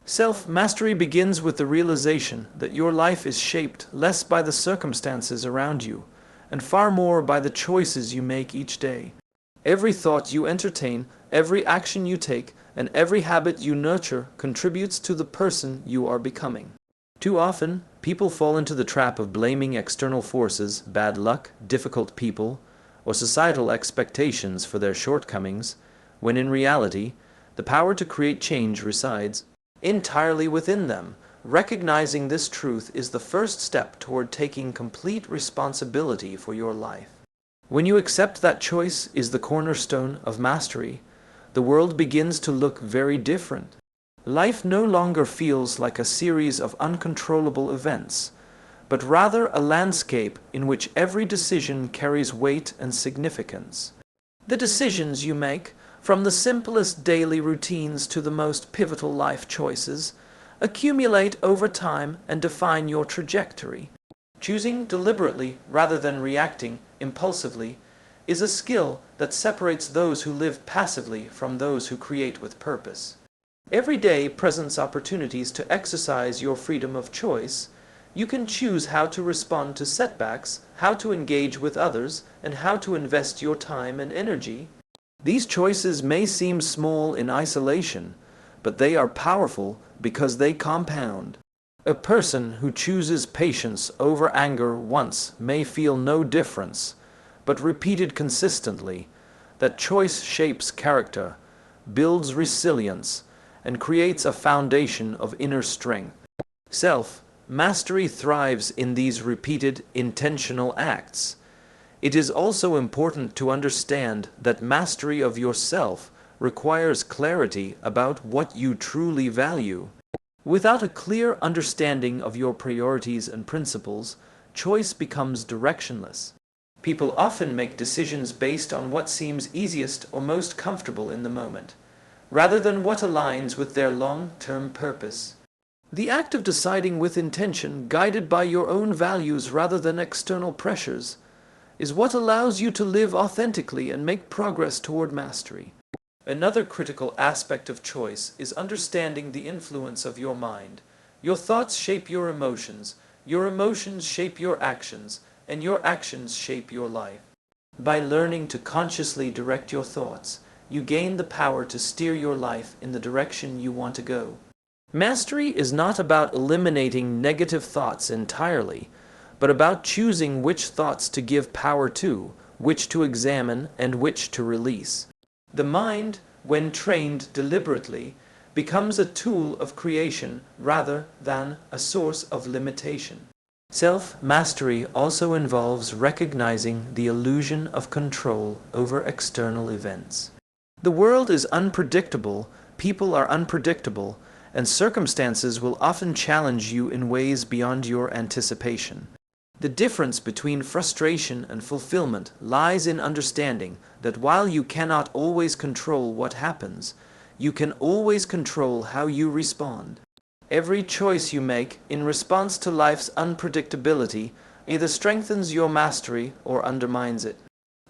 Self-mastery begins with the realization that your life is shaped less by the circumstances around you, and far more by the choices you make each day. Every thought you entertain, every action you take, and every habit you nurture contributes to the person you are becoming. Too often, people fall into the trap of blaming external forces, bad luck, difficult people, or societal expectations for their shortcomings, when in reality, the power to create change resides entirely within them. Recognizing this truth is the first step toward taking complete responsibility for your life. When you accept that choice is the cornerstone of mastery, the world begins to look very different. Life no longer feels like a series of uncontrollable events, but rather a landscape in which every decision carries weight and significance. The decisions you make, from the simplest daily routines to the most pivotal life choices, accumulate over time and define your trajectory. Choosing deliberately rather than reacting impulsively is a skill that separates those who live passively from those who create with purpose. Every day presents opportunities to exercise your freedom of choice. You can choose how to respond to setbacks, how to engage with others, and how to invest your time and energy. These choices may seem small in isolation, but they are powerful because they compound. A person who chooses patience over anger once may feel no difference, but repeated consistently, that choice shapes character, builds resilience, and creates a foundation of inner strength. Self-mastery thrives in these repeated, intentional acts. It is also important to understand that mastery of yourself requires clarity about what you truly value. Without a clear understanding of your priorities and principles, choice becomes directionless. People often make decisions based on what seems easiest or most comfortable in the moment, rather than what aligns with their long-term purpose. The act of deciding with intention, guided by your own values rather than external pressures, is what allows you to live authentically and make progress toward mastery. Another critical aspect of choice is understanding the influence of your mind. Your thoughts shape your emotions shape your actions, and your actions shape your life. By learning to consciously direct your thoughts, you gain the power to steer your life in the direction you want to go. Mastery is not about eliminating negative thoughts entirely, but about choosing which thoughts to give power to, which to examine, and which to release. The mind, when trained deliberately, becomes a tool of creation rather than a source of limitation. Self-mastery also involves recognizing the illusion of control over external events. The world is unpredictable, people are unpredictable, and circumstances will often challenge you in ways beyond your anticipation. The difference between frustration and fulfillment lies in understanding that while you cannot always control what happens, you can always control how you respond. Every choice you make in response to life's unpredictability either strengthens your mastery or undermines it.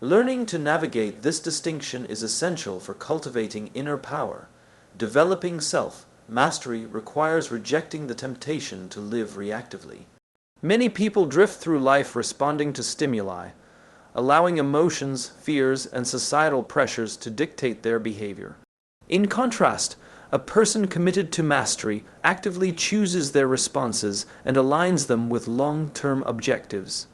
Learning to navigate this distinction is essential for cultivating inner power. Developing self-mastery requires rejecting the temptation to live reactively. Many people drift through life responding to stimuli, allowing emotions, fears, and societal pressures to dictate their behavior. In contrast, a person committed to mastery actively chooses their responses and aligns them with long-term objectives.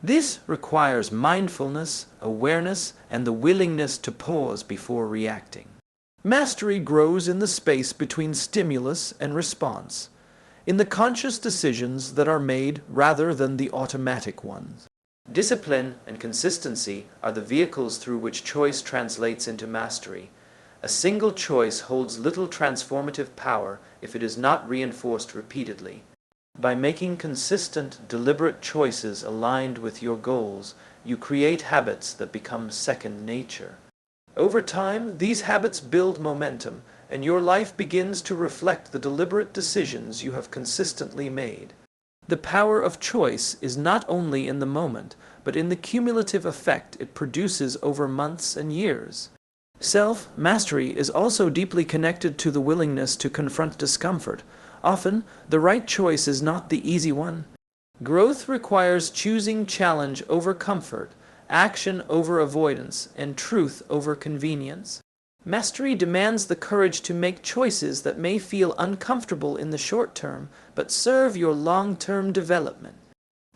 This requires mindfulness, awareness, and the willingness to pause before reacting. Mastery grows in the space between stimulus and response, in the conscious decisions that are made rather than the automatic ones. Discipline and consistency are the vehicles through which choice translates into mastery. A single choice holds little transformative power if it is not reinforced repeatedly. By making consistent, deliberate choices aligned with your goals, you create habits that become second nature. Over time, these habits build momentum, and your life begins to reflect the deliberate decisions you have consistently made. The power of choice is not only in the moment, but in the cumulative effect it produces over months and years. Self-mastery is also deeply connected to the willingness to confront discomfort. Often, the right choice is not the easy one. Growth requires choosing challenge over comfort, action over avoidance, and truth over convenience. Mastery demands the courage to make choices that may feel uncomfortable in the short term, but serve your long-term development.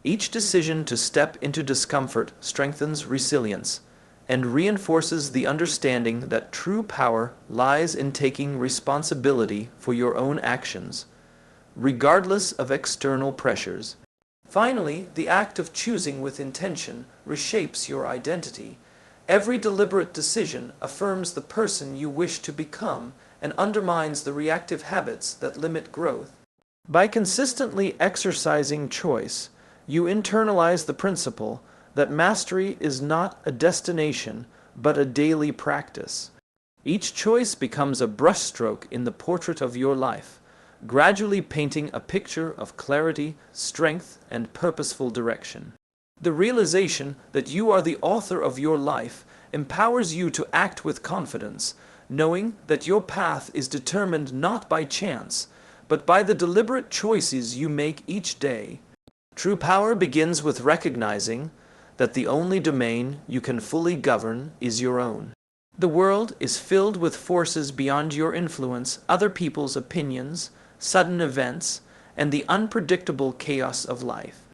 Each decision to step into discomfort strengthens resilience and reinforces the understanding that true power lies in taking responsibility for your own actions, regardless of external pressures. Finally, the act of choosing with intention reshapes your identity. Every deliberate decision affirms the person you wish to become and undermines the reactive habits that limit growth. By consistently exercising choice, you internalize the principle that mastery is not a destination, but a daily practice. Each choice becomes a brushstroke in the portrait of your life, gradually painting a picture of clarity, strength, and purposeful direction. The realization that you are the author of your life empowers you to act with confidence, knowing that your path is determined not by chance, but by the deliberate choices you make each day. True power begins with recognizing that the only domain you can fully govern is your own. The world is filled with forces beyond your influence, other people's opinions, sudden events, and the unpredictable chaos of life.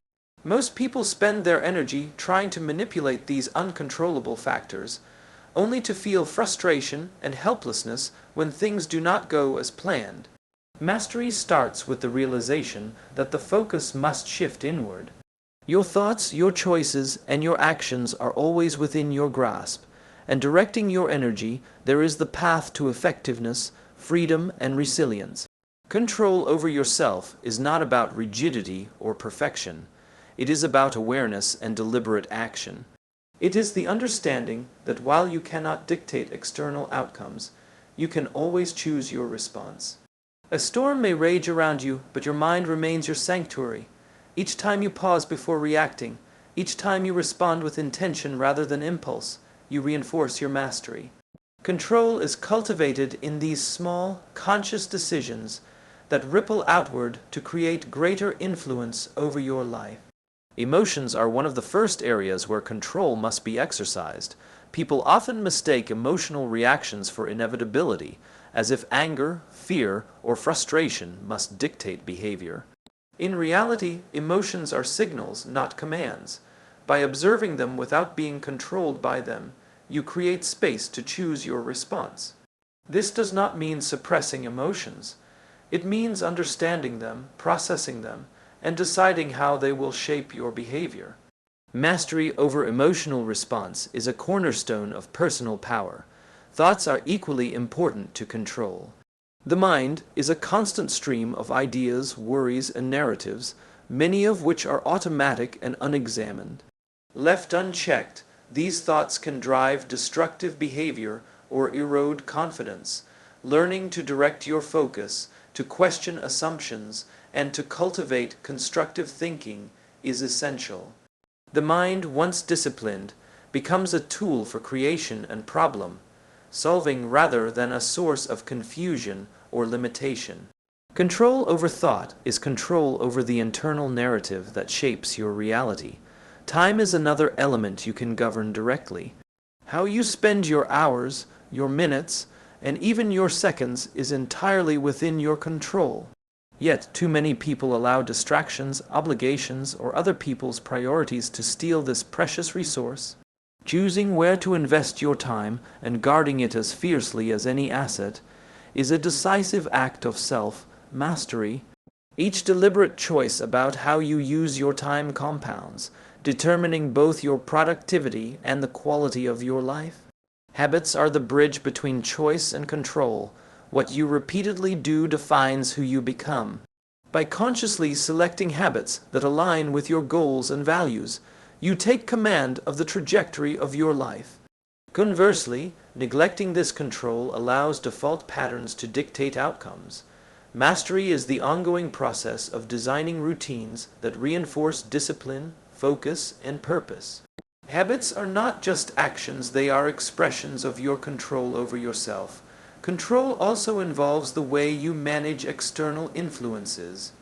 Most people spend their energy trying to manipulate these uncontrollable factors, only to feel frustration and helplessness when things do not go as planned. Mastery starts with the realization that the focus must shift inward. Your thoughts, your choices, and your actions are always within your grasp, and directing your energy, there is the path to effectiveness, freedom, and resilience. Control over yourself is not about rigidity or perfection. It is about awareness and deliberate action. It is the understanding that while you cannot dictate external outcomes, you can always choose your response. A storm may rage around you, but your mind remains your sanctuary. Each time you pause before reacting, each time you respond with intention rather than impulse, you reinforce your mastery. Control is cultivated in these small, conscious decisions that ripple outward to create greater influence over your life. Emotions are one of the first areas where control must be exercised. People often mistake emotional reactions for inevitability, as if anger, fear, or frustration must dictate behavior. In reality, emotions are signals, not commands. By observing them without being controlled by them, you create space to choose your response. This does not mean suppressing emotions. It means understanding them, processing them, and deciding how they will shape your behavior. Mastery over emotional response is a cornerstone of personal power. Thoughts are equally important to control. The mind is a constant stream of ideas, worries, and narratives, many of which are automatic and unexamined. Left unchecked, these thoughts can drive destructive behavior or erode confidence. Learning to direct your focus, to question assumptions, and to cultivate constructive thinking is essential. The mind, once disciplined, becomes a tool for creation and problem solving rather than a source of confusion or limitation. Control over thought is control over the internal narrative that shapes your reality. Time is another element you can govern directly. How you spend your hours, your minutes, and even your seconds is entirely within your control. Yet, too many people allow distractions, obligations, or other people's priorities to steal this precious resource. Choosing where to invest your time and guarding it as fiercely as any asset is a decisive act of self-mastery. Each deliberate choice about how you use your time compounds, determining both your productivity and the quality of your life. Habits are the bridge between choice and control. What you repeatedly do defines who you become. By consciously selecting habits that align with your goals and values, you take command of the trajectory of your life. Conversely, neglecting this control allows default patterns to dictate outcomes. Mastery is the ongoing process of designing routines that reinforce discipline, focus, and purpose. Habits are not just actions, they are expressions of your control over yourself. Control also involves the way you manage external influences.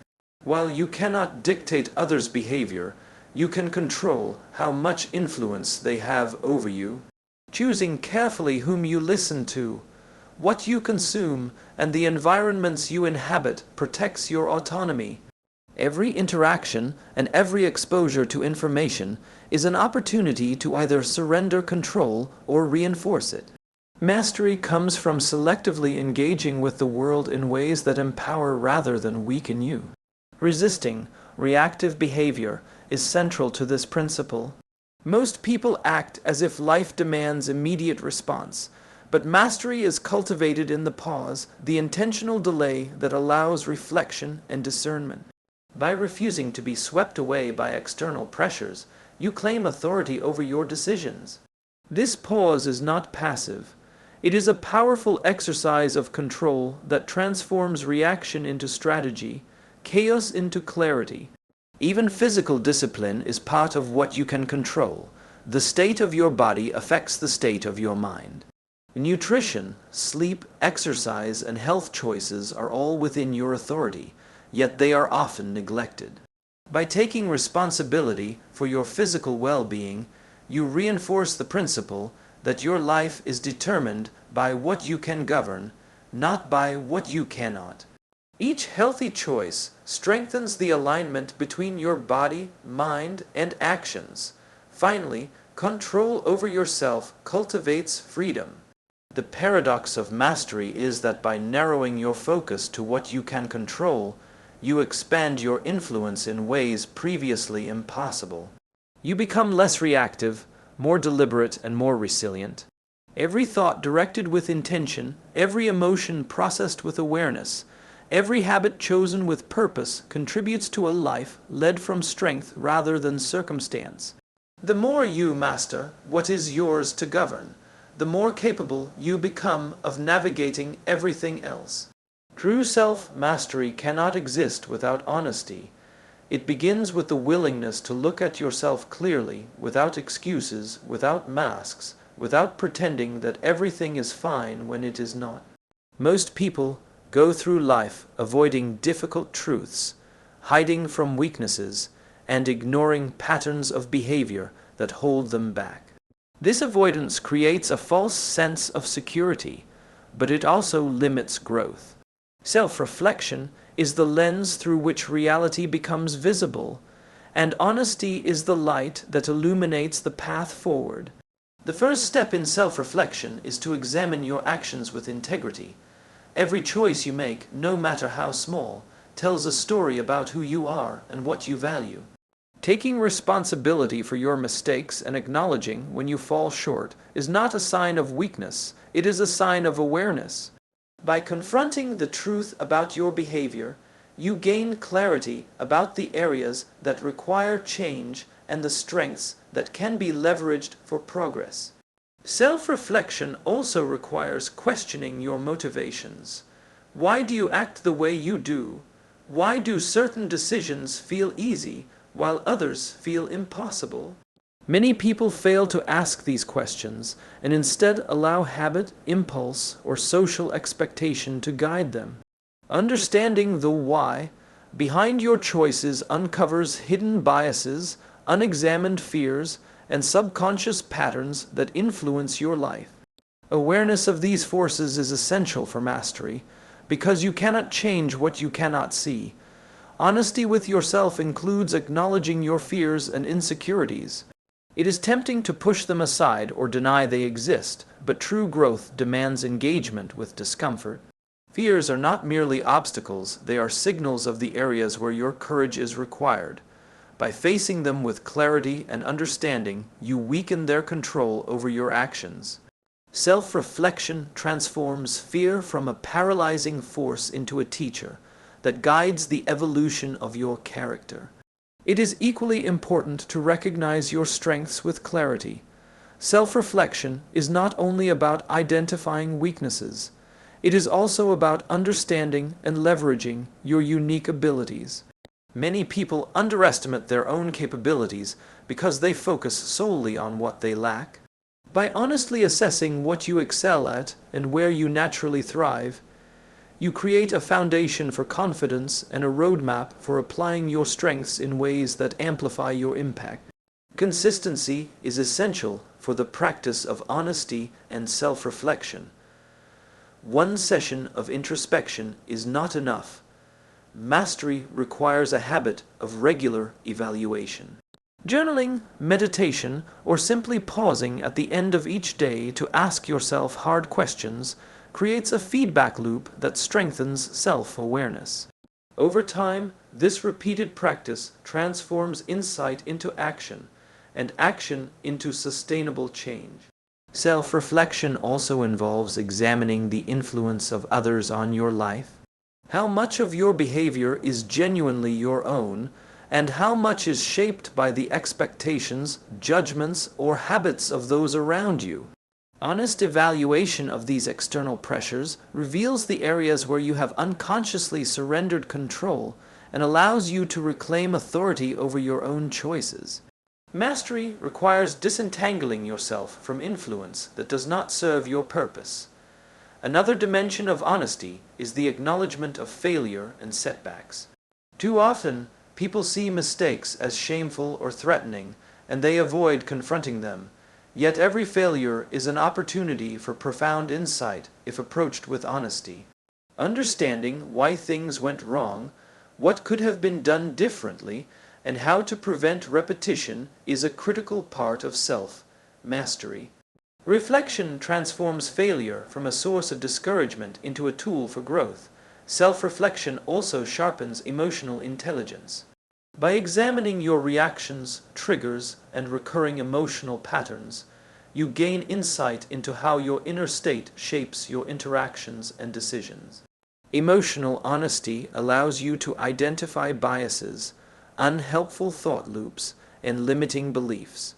While you cannot dictate others' behavior, you can control how much influence they have over you. Choosing carefully whom you listen to, what you consume, and the environments you inhabit protects your autonomy. Every interaction and every exposure to information is an opportunity to either surrender control or reinforce it. Mastery comes from selectively engaging with the world in ways that empower rather than weaken you. Resisting reactive behavior is central to this principle. Most people act as if life demands immediate response, but mastery is cultivated in the pause, the intentional delay that allows reflection and discernment. By refusing to be swept away by external pressures, you claim authority over your decisions. This pause is not passive. It is a powerful exercise of control that transforms reaction into strategy, chaos into clarity. Even physical discipline is part of what you can control. The state of your body affects the state of your mind. Nutrition, sleep, exercise, and health choices are all within your authority, yet they are often neglected. By taking responsibility for your physical well-being, you reinforce the principle that your life is determined by what you can govern, not by what you cannot. Each healthy choice strengthens the alignment between your body, mind, and actions. Finally, control over yourself cultivates freedom. The paradox of mastery is that by narrowing your focus to what you can control, you expand your influence in ways previously impossible. You become less reactive, more deliberate, and more resilient. Every thought directed with intention, every emotion processed with awareness, every habit chosen with purpose contributes to a life led from strength rather than circumstance. The more you master what is yours to govern, the more capable you become of navigating everything else. True self-mastery cannot exist without honesty. It begins with the willingness to look at yourself clearly, without excuses, without masks, without pretending that everything is fine when it is not. Most people go through life avoiding difficult truths, hiding from weaknesses, and ignoring patterns of behavior that hold them back. This avoidance creates a false sense of security, but it also limits growth. Self-reflection is the lens through which reality becomes visible, and honesty is the light that illuminates the path forward. The first step in self-reflection is to examine your actions with integrity. Every choice you make, no matter how small, tells a story about who you are and what you value. Taking responsibility for your mistakes and acknowledging when you fall short is not a sign of weakness, it is a sign of awareness. By confronting the truth about your behavior, you gain clarity about the areas that require change and the strengths that can be leveraged for progress. Self-reflection also requires questioning your motivations. Why do you act the way you do? Why do certain decisions feel easy while others feel impossible? Many people fail to ask these questions and instead allow habit, impulse, or social expectation to guide them. Understanding the why behind your choices uncovers hidden biases, unexamined fears, and subconscious patterns that influence your life. Awareness of these forces is essential for mastery, because you cannot change what you cannot see. Honesty with yourself includes acknowledging your fears and insecurities. It is tempting to push them aside or deny they exist, but true growth demands engagement with discomfort. Fears are not merely obstacles, they are signals of the areas where your courage is required. By facing them with clarity and understanding, you weaken their control over your actions. Self-reflection transforms fear from a paralyzing force into a teacher that guides the evolution of your character. It is equally important to recognize your strengths with clarity. Self-reflection is not only about identifying weaknesses, it is also about understanding and leveraging your unique abilities. Many people underestimate their own capabilities because they focus solely on what they lack. By honestly assessing what you excel at and where you naturally thrive, you create a foundation for confidence and a roadmap for applying your strengths in ways that amplify your impact. Consistency is essential for the practice of honesty and self-reflection. One session of introspection is not enough. Mastery requires a habit of regular evaluation. Journaling, meditation, or simply pausing at the end of each day to ask yourself hard questions creates a feedback loop that strengthens self-awareness. Over time, this repeated practice transforms insight into action, and action into sustainable change. Self-reflection also involves examining the influence of others on your life. How much of your behavior is genuinely your own, and how much is shaped by the expectations, judgments, or habits of those around you? Honest evaluation of these external pressures reveals the areas where you have unconsciously surrendered control and allows you to reclaim authority over your own choices. Mastery requires disentangling yourself from influence that does not serve your purpose. Another dimension of honesty is the acknowledgement of failure and setbacks. Too often, people see mistakes as shameful or threatening, and they avoid confronting them. Yet every failure is an opportunity for profound insight if approached with honesty. Understanding why things went wrong, what could have been done differently, and how to prevent repetition is a critical part of self-mastery. Reflection transforms failure from a source of discouragement into a tool for growth. Self-reflection also sharpens emotional intelligence. By examining your reactions, triggers, and recurring emotional patterns, you gain insight into how your inner state shapes your interactions and decisions. Emotional honesty allows you to identify biases, unhelpful thought loops, and limiting beliefs.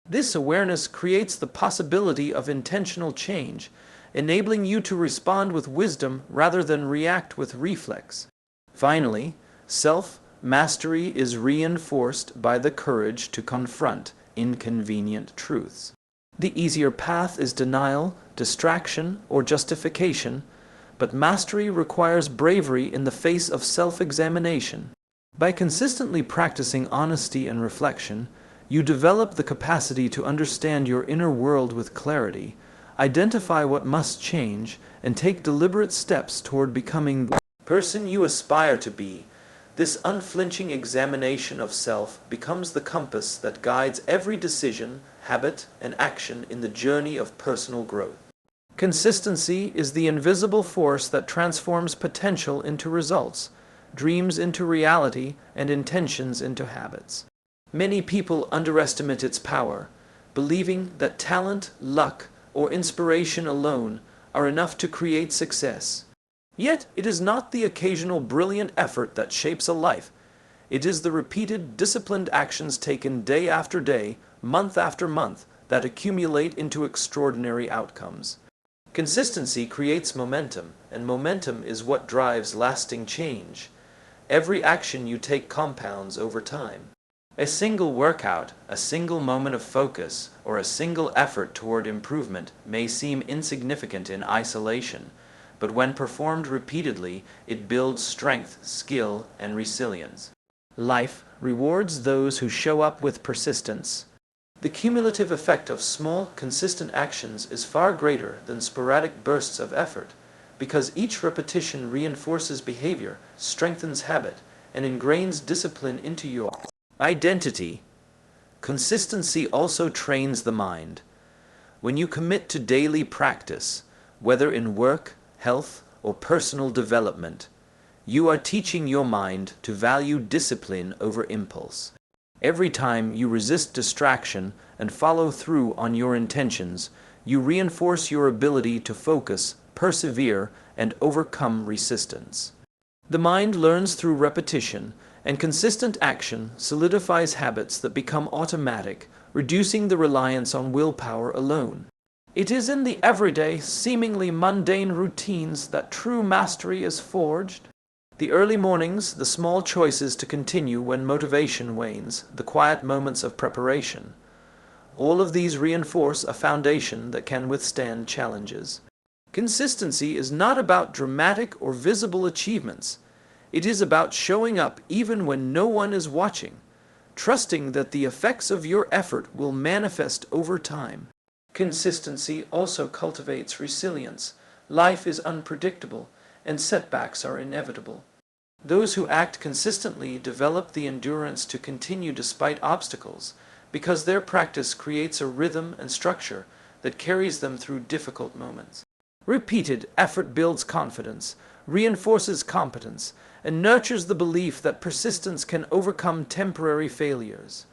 This awareness creates the possibility of intentional change, enabling you to respond with wisdom rather than react with reflex. Finally, self-mastery is reinforced by the courage to confront inconvenient truths. The easier path is denial, distraction, or justification, but mastery requires bravery in the face of self-examination. By consistently practicing honesty and reflection, you develop the capacity to understand your inner world with clarity, identify what must change, and take deliberate steps toward becoming the person you aspire to be. This unflinching examination of self becomes the compass that guides every decision, habit, and action in the journey of personal growth. Consistency is the invisible force that transforms potential into results, dreams into reality, and intentions into habits. Many people underestimate its power, believing that talent, luck, or inspiration alone are enough to create success. Yet, it is not the occasional brilliant effort that shapes a life. It is the repeated, disciplined actions taken day after day, month after month, that accumulate into extraordinary outcomes. Consistency creates momentum, and momentum is what drives lasting change. Every action you take compounds over time. A single workout, a single moment of focus, or a single effort toward improvement may seem insignificant in isolation, but when performed repeatedly, it builds strength, skill, and resilience. Life rewards those who show up with persistence. The cumulative effect of small, consistent actions is far greater than sporadic bursts of effort, because each repetition reinforces behavior, strengthens habit, and ingrains discipline into your identity. Consistency also trains the mind. When you commit to daily practice, whether in work, health, or personal development, you are teaching your mind to value discipline over impulse. Every time you resist distraction and follow through on your intentions, you reinforce your ability to focus, persevere, and overcome resistance. The mind learns through repetition, and consistent action solidifies habits that become automatic, reducing the reliance on willpower alone. It is in the everyday, seemingly mundane routines that true mastery is forged. The early mornings, the small choices to continue when motivation wanes, the quiet moments of preparation. All of these reinforce a foundation that can withstand challenges. Consistency is not about dramatic or visible achievements. It is about showing up even when no one is watching, trusting that the effects of your effort will manifest over time. Consistency also cultivates resilience. Life is unpredictable, and setbacks are inevitable. Those who act consistently develop the endurance to continue despite obstacles, because their practice creates a rhythm and structure that carries them through difficult moments. Repeated effort builds confidence, reinforces competence, and nurtures the belief that persistence can overcome temporary failures.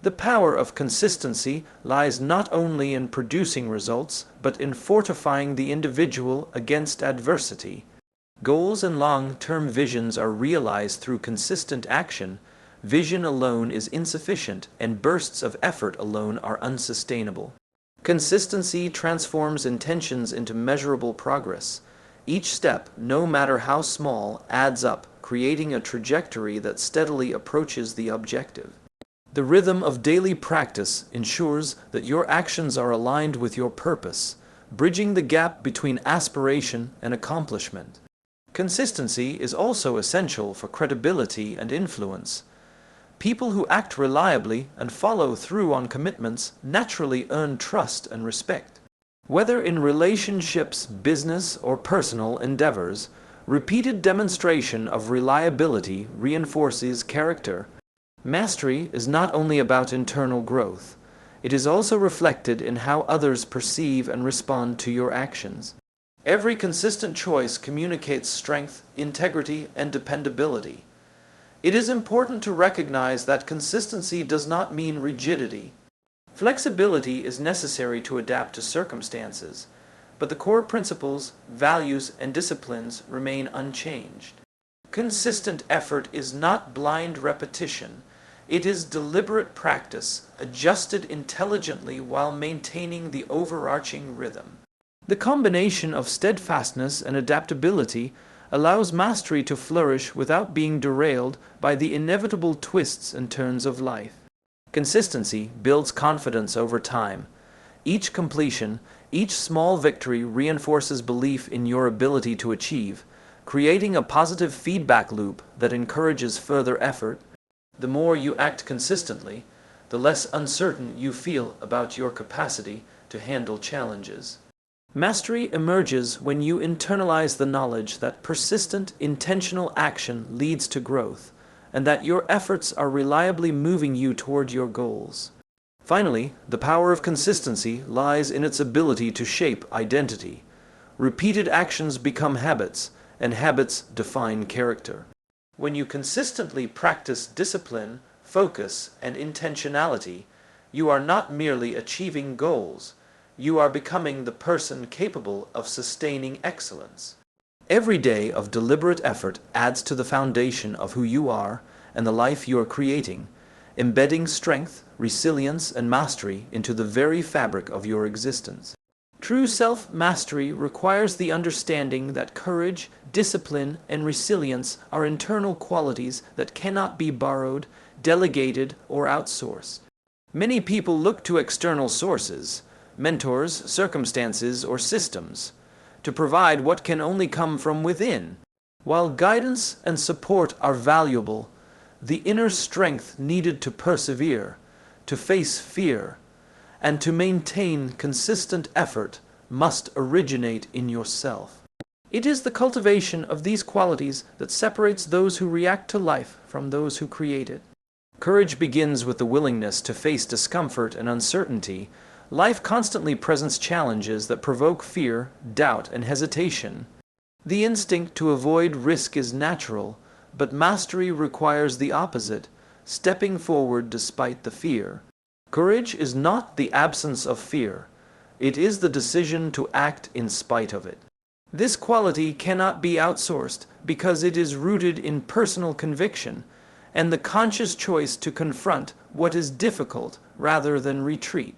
The power of consistency lies not only in producing results, but in fortifying the individual against adversity. Goals and long-term visions are realized through consistent action. Vision alone is insufficient, and bursts of effort alone are unsustainable. Consistency transforms intentions into measurable progress. Each step, no matter how small, adds up, creating a trajectory that steadily approaches the objective. The rhythm of daily practice ensures that your actions are aligned with your purpose, bridging the gap between aspiration and accomplishment. Consistency is also essential for credibility and influence. People who act reliably and follow through on commitments naturally earn trust and respect. Whether in relationships, business, or personal endeavors, repeated demonstration of reliability reinforces character. Mastery is not only about internal growth. It is also reflected in how others perceive and respond to your actions. Every consistent choice communicates strength, integrity, and dependability. It is important to recognize that consistency does not mean rigidity. Flexibility is necessary to adapt to circumstances, but the core principles, values, and disciplines remain unchanged. Consistent effort is not blind repetition. It is deliberate practice, adjusted intelligently while maintaining the overarching rhythm. The combination of steadfastness and adaptability allows mastery to flourish without being derailed by the inevitable twists and turns of life. Consistency builds confidence over time. Each completion, each small victory reinforces belief in your ability to achieve, creating a positive feedback loop that encourages further effort. The more you act consistently, the less uncertain you feel about your capacity to handle challenges. Mastery emerges when you internalize the knowledge that persistent, intentional action leads to growth, and that your efforts are reliably moving you toward your goals. Finally, the power of consistency lies in its ability to shape identity. Repeated actions become habits, and habits define character. When you consistently practice discipline, focus, and intentionality, you are not merely achieving goals. You are becoming the person capable of sustaining excellence. Every day of deliberate effort adds to the foundation of who you are and the life you are creating, embedding strength, resilience, and mastery into the very fabric of your existence. True self-mastery requires the understanding that courage, discipline, and resilience are internal qualities that cannot be borrowed, delegated, or outsourced. Many people look to external sources, mentors, circumstances, or systems, to provide what can only come from within. While guidance and support are valuable, the inner strength needed to persevere, to face fear, and to maintain consistent effort must originate in yourself. It is the cultivation of these qualities that separates those who react to life from those who create it. Courage begins with the willingness to face discomfort and uncertainty. Life constantly presents challenges that provoke fear, doubt, and hesitation. The instinct to avoid risk is natural, but mastery requires the opposite, stepping forward despite the fear. Courage is not the absence of fear. It is the decision to act in spite of it. This quality cannot be outsourced because it is rooted in personal conviction and the conscious choice to confront what is difficult rather than retreat.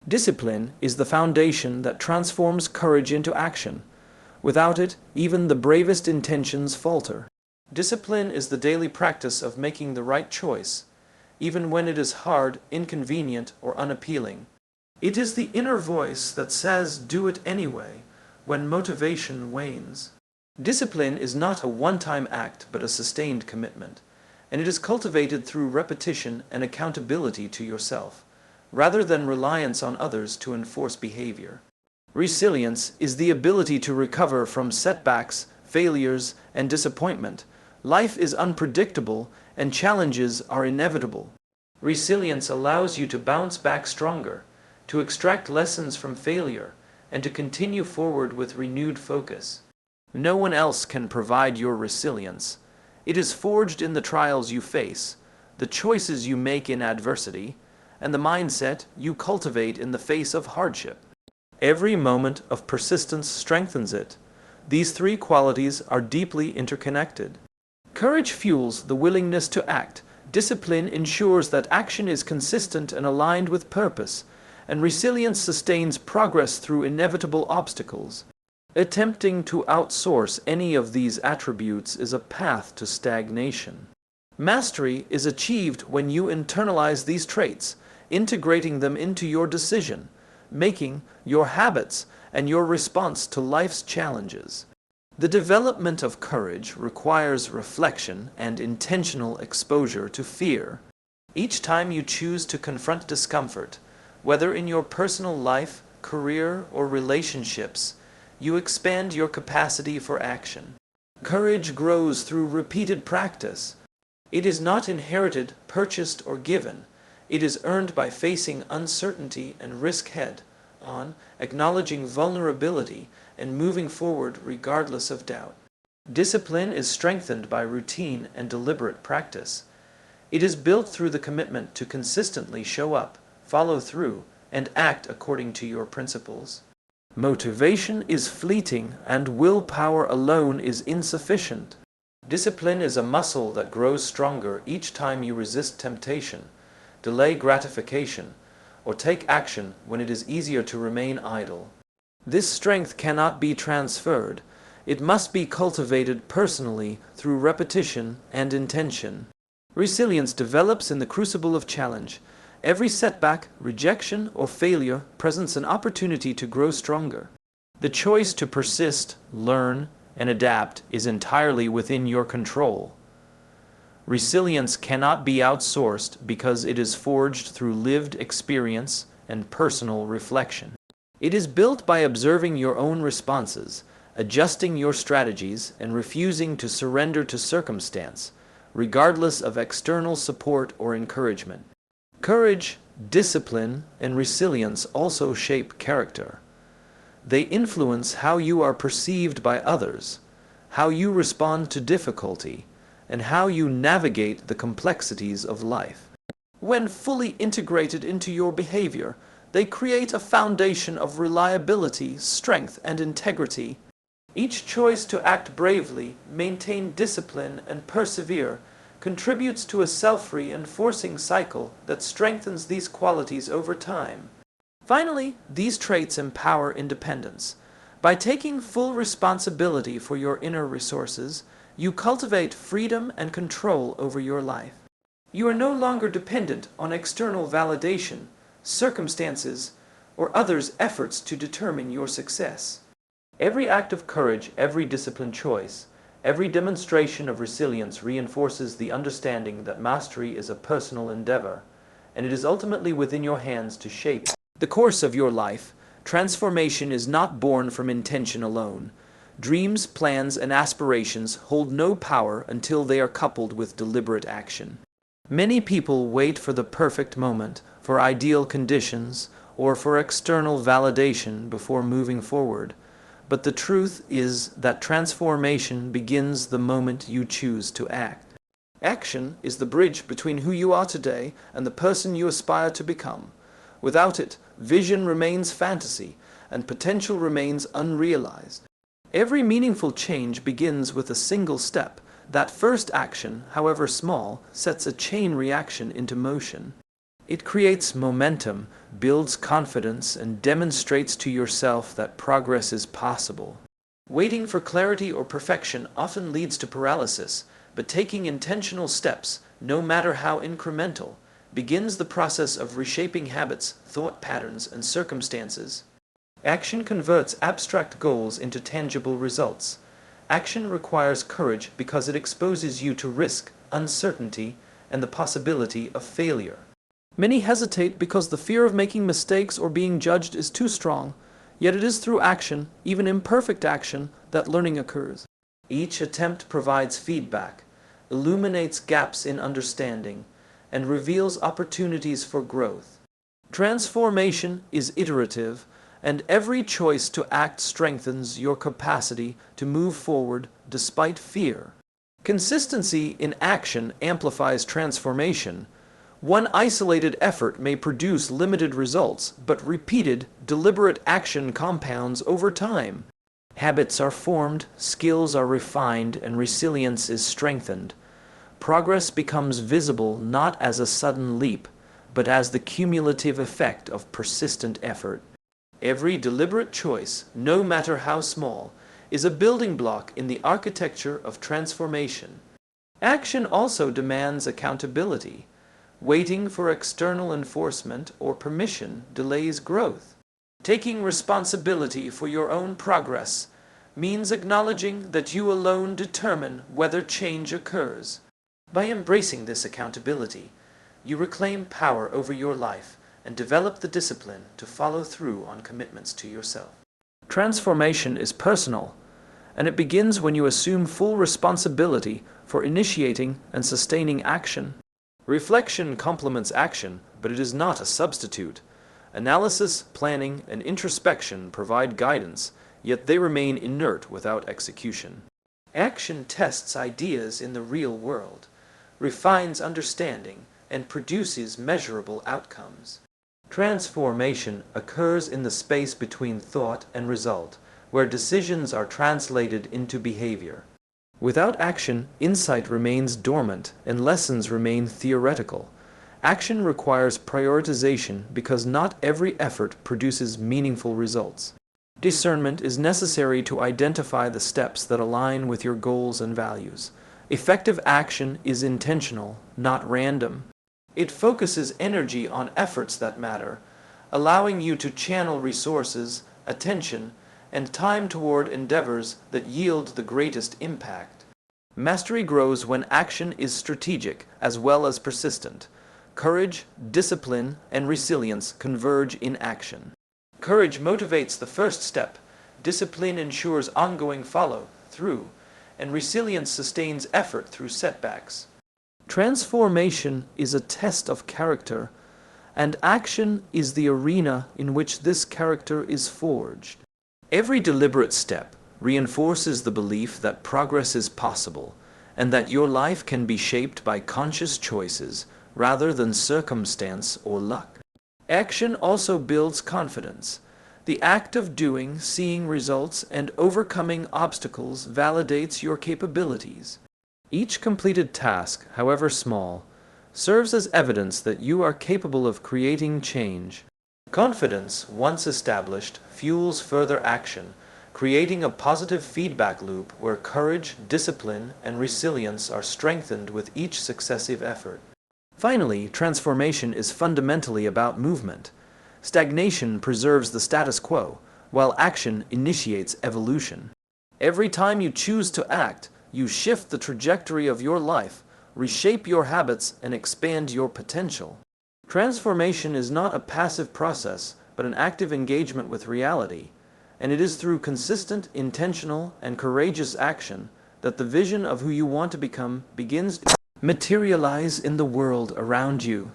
Discipline is the foundation that transforms courage into action. Without it, even the bravest intentions falter. Discipline is the daily practice of making the right choice, even when it is hard, inconvenient, or unappealing. It is the inner voice that says, "Do it anyway," when motivation wanes. Discipline is not a one-time act, but a sustained commitment, and it is cultivated through repetition and accountability to yourself, rather than reliance on others to enforce behavior. Resilience is the ability to recover from setbacks, failures, and disappointment. Life is unpredictable, and challenges are inevitable. Resilience allows you to bounce back stronger, to extract lessons from failure, and to continue forward with renewed focus. No one else can provide your resilience. It is forged in the trials you face, the choices you make in adversity, and the mindset you cultivate in the face of hardship. Every moment of persistence strengthens it. These three qualities are deeply interconnected. Courage fuels the willingness to act. Discipline ensures that action is consistent and aligned with purpose, and resilience sustains progress through inevitable obstacles. Attempting to outsource any of these attributes is a path to stagnation. Mastery is achieved when you internalize these traits, integrating them into your decision making, your habits, and your response to life's challenges. The development of courage requires reflection and intentional exposure to fear. Each time you choose to confront discomfort, whether in your personal life, career, or relationships, you expand your capacity for action. Courage grows through repeated practice. It is not inherited, purchased, or given. It is earned by facing uncertainty and risk head-on, acknowledging vulnerability, and moving forward regardless of doubt. Discipline is strengthened by routine and deliberate practice. It is built through the commitment to consistently show up, follow through, and act according to your principles. Motivation is fleeting, and willpower alone is insufficient. Discipline is a muscle that grows stronger each time you resist temptation, delay gratification, or take action when it is easier to remain idle. This strength cannot be transferred. It must be cultivated personally through repetition and intention. Resilience develops in the crucible of challenge. Every setback, rejection, or failure presents an opportunity to grow stronger. The choice to persist, learn, and adapt is entirely within your control. Resilience cannot be outsourced because it is forged through lived experience and personal reflection. It is built by observing your own responses, adjusting your strategies, and refusing to surrender to circumstance, regardless of external support or encouragement. Courage, discipline, and resilience also shape character. They influence how you are perceived by others, how you respond to difficulty, and how you navigate the complexities of life. When fully integrated into your behavior, they create a foundation of reliability, strength, and integrity. Each choice to act bravely, maintain discipline, and persevere contributes to a self-reinforcing cycle that strengthens these qualities over time. Finally, these traits empower independence. By taking full responsibility for your inner resources, you cultivate freedom and control over your life. You are no longer dependent on external validation, circumstances, or others' efforts to determine your success. Every act of courage, every disciplined choice, every demonstration of resilience reinforces the understanding that mastery is a personal endeavor, and it is ultimately within your hands to shape the course of your life. Transformation is not born from intention alone. Dreams, plans, and aspirations hold no power until they are coupled with deliberate action. Many people wait for the perfect moment, for ideal conditions, or for external validation before moving forward. But the truth is that transformation begins the moment you choose to act. Action is the bridge between who you are today and the person you aspire to become. Without it, vision remains fantasy, and potential remains unrealized. Every meaningful change begins with a single step. That first action, however small, sets a chain reaction into motion. It creates momentum, builds confidence, and demonstrates to yourself that progress is possible. Waiting for clarity or perfection often leads to paralysis, But taking intentional steps, no matter how incremental, begins the process of reshaping habits, thought patterns, and circumstances. Action converts abstract goals into tangible results. Action requires courage because it exposes you to risk, uncertainty, and the possibility of failure. Many hesitate because the fear of making mistakes or being judged is too strong, yet it is through action, even imperfect action, that learning occurs. Each attempt provides feedback, illuminates gaps in understanding, and reveals opportunities for growth. Transformation is iterative, and every choice to act strengthens your capacity to move forward despite fear. Consistency in action amplifies transformation. One isolated effort may produce limited results, but repeated, deliberate action compounds over time. Habits are formed, skills are refined, and resilience is strengthened. Progress becomes visible not as a sudden leap, but as the cumulative effect of persistent effort. Every deliberate choice, no matter how small, is a building block in the architecture of transformation. Action also demands accountability. Waiting for external enforcement or permission delays growth. Taking responsibility for your own progress means acknowledging that you alone determine whether change occurs. By embracing this accountability, you reclaim power over your life and develop the discipline to follow through on commitments to yourself. Transformation is personal, and it begins when you assume full responsibility for initiating and sustaining action. Reflection complements action, but it is not a substitute. Analysis, planning, and introspection provide guidance, yet they remain inert without execution. Action tests ideas in the real world, refines understanding, and produces measurable outcomes. Transformation occurs in the space between thought and result, where decisions are translated into behavior. Without action, insight remains dormant and lessons remain theoretical. Action requires prioritization because not every effort produces meaningful results. Discernment is necessary to identify the steps that align with your goals and values. Effective action is intentional, not random. It focuses energy on efforts that matter, allowing you to channel resources, attention, and time toward endeavors that yield the greatest impact. Mastery grows when action is strategic as well as persistent. Courage, discipline, and resilience converge in action. Courage motivates the first step, discipline ensures ongoing follow-through, and resilience sustains effort through setbacks. Transformation is a test of character, and action is the arena in which this character is forged. Every deliberate step reinforces the belief that progress is possible, and that your life can be shaped by conscious choices rather than circumstance or luck. Action also builds confidence. The act of doing, seeing results, and overcoming obstacles validates your capabilities. Each completed task, however small, serves as evidence that you are capable of creating change. Confidence, once established, fuels further action, creating a positive feedback loop where courage, discipline, and resilience are strengthened with each successive effort. Finally, transformation is fundamentally about movement. Stagnation preserves the status quo, while action initiates evolution. Every time you choose to act, you shift the trajectory of your life, reshape your habits, and expand your potential. Transformation is not a passive process, but an active engagement with reality, and it is through consistent, intentional, and courageous action that the vision of who you want to become begins to materialize in the world around you.